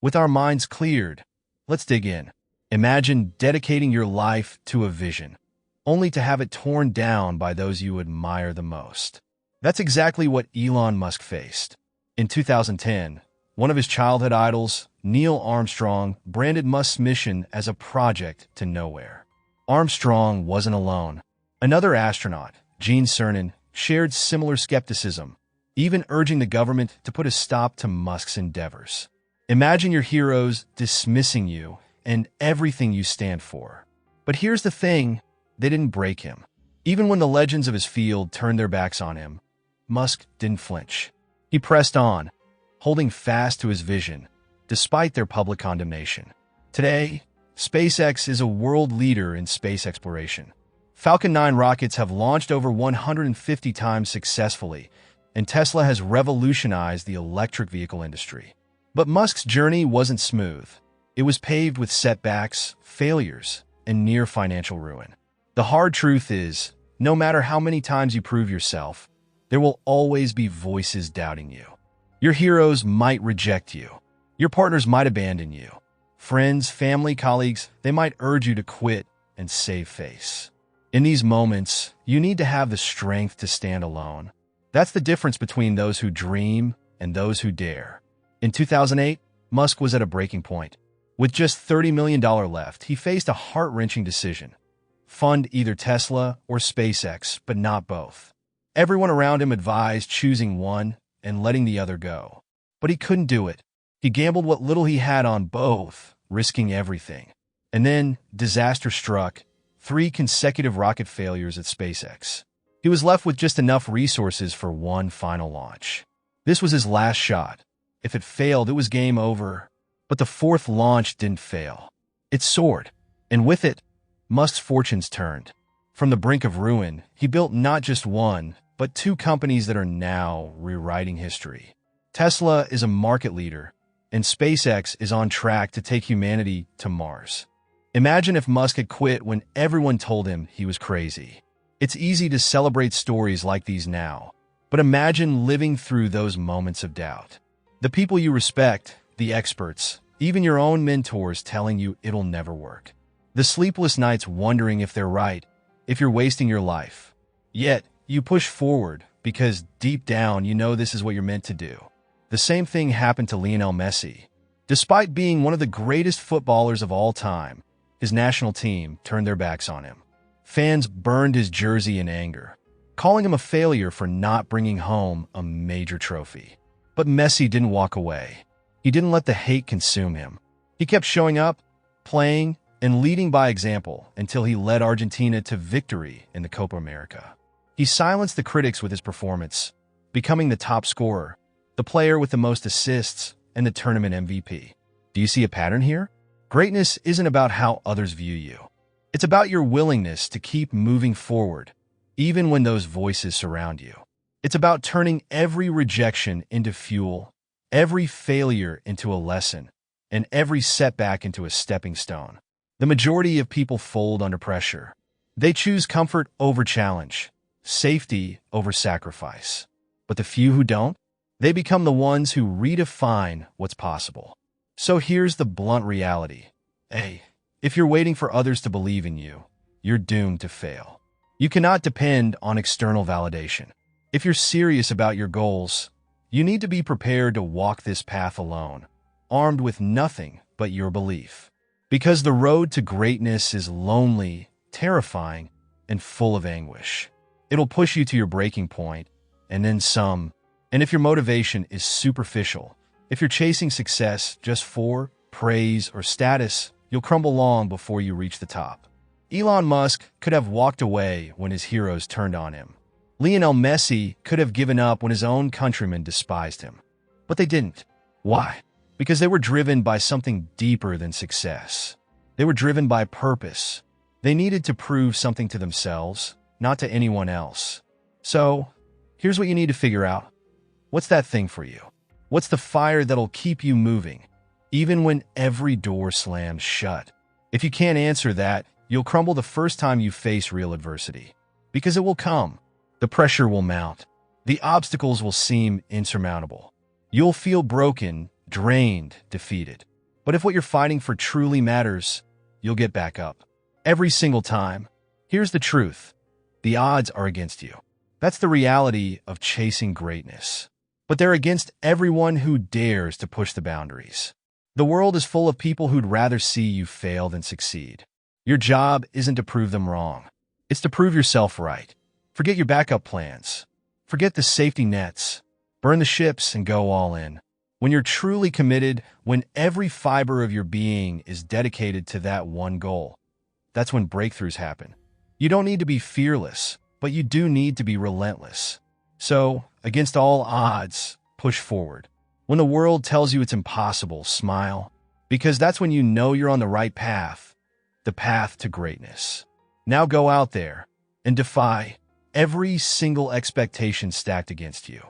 With our minds cleared, let's dig in. Imagine dedicating your life to a vision, only to have it torn down by those you admire the most. That's exactly what Elon Musk faced. In 2010, one of his childhood idols, Neil Armstrong, branded Musk's mission as a project to nowhere. Armstrong wasn't alone. Another astronaut, Gene Cernan, shared similar skepticism, even urging the government to put a stop to Musk's endeavors. Imagine your heroes dismissing you and everything you stand for. But here's the thing, they didn't break him. Even when the legends of his field turned their backs on him, Musk didn't flinch. He pressed on, holding fast to his vision, despite their public condemnation. Today, SpaceX is a world leader in space exploration. Falcon 9 rockets have launched over 150 times successfully, and Tesla has revolutionized the electric vehicle industry. But Musk's journey wasn't smooth. It was paved with setbacks, failures, and near financial ruin. The hard truth is, no matter how many times you prove yourself, there will always be voices doubting you. Your heroes might reject you. Your partners might abandon you. Friends, family, colleagues, they might urge you to quit and save face. In these moments, you need to have the strength to stand alone. That's the difference between those who dream and those who dare. In 2008, Musk was at a breaking point. With just $30 million left, he faced a heart-wrenching decision. Fund either Tesla or SpaceX, but not both. Everyone around him advised choosing one and letting the other go. But he couldn't do it. He gambled what little he had on both, risking everything. And then, disaster struck. 3 consecutive rocket failures at SpaceX. He was left with just enough resources for one final launch. This was his last shot. If it failed, it was game over. But the 4th launch didn't fail. It soared. And with it, Musk's fortunes turned. From the brink of ruin, he built not just one, but 2 companies that are now rewriting history. Tesla is a market leader, and SpaceX is on track to take humanity to Mars. Imagine if Musk had quit when everyone told him he was crazy. It's easy to celebrate stories like these now, but imagine living through those moments of doubt. The people you respect, the experts, even your own mentors telling you it'll never work. The sleepless nights wondering if they're right, if you're wasting your life. Yet, you push forward because deep down you know this is what you're meant to do. The same thing happened to Lionel Messi. Despite being one of the greatest footballers of all time, his national team turned their backs on him. Fans burned his jersey in anger, calling him a failure for not bringing home a major trophy. But Messi didn't walk away. He didn't let the hate consume him. He kept showing up, playing, and leading by example until he led Argentina to victory in the Copa America. He silenced the critics with his performance, becoming the top scorer, the player with the most assists, and the tournament MVP. Do you see a pattern here? Greatness isn't about how others view you. It's about your willingness to keep moving forward, even when those voices surround you. It's about turning every rejection into fuel, every failure into a lesson, and every setback into a stepping stone. The majority of people fold under pressure. They choose comfort over challenge, safety over sacrifice. But the few who don't, they become the ones who redefine what's possible. So here's the blunt reality. Hey, if you're waiting for others to believe in you, you're doomed to fail. You cannot depend on external validation. If you're serious about your goals, you need to be prepared to walk this path alone, armed with nothing but your belief. Because the road to greatness is lonely, terrifying, and full of anguish. It'll push you to your breaking point, and then some. And if your motivation is superficial, if you're chasing success just for praise or status, you'll crumble long before you reach the top. Elon Musk could have walked away when his heroes turned on him. Lionel Messi could have given up when his own countrymen despised him. But they didn't. Why? Because they were driven by something deeper than success. They were driven by purpose. They needed to prove something to themselves, not to anyone else. So, here's what you need to figure out. What's that thing for you? What's the fire that'll keep you moving, even when every door slams shut? If you can't answer that, you'll crumble the first time you face real adversity. Because it will come. The pressure will mount. The obstacles will seem insurmountable. You'll feel broken, drained, defeated. But if what you're fighting for truly matters, you'll get back up. Every single time. Here's the truth. The odds are against you. That's the reality of chasing greatness. But they're against everyone who dares to push the boundaries. The world is full of people who'd rather see you fail than succeed. Your job isn't to prove them wrong. It's to prove yourself right. Forget your backup plans. Forget the safety nets. Burn the ships and go all in. When you're truly committed, when every fiber of your being is dedicated to that one goal, that's when breakthroughs happen. You don't need to be fearless, but you do need to be relentless. So, against all odds, push forward. When the world tells you it's impossible, smile, because that's when you know you're on the right path, the path to greatness. Now go out there and defy every single expectation stacked against you.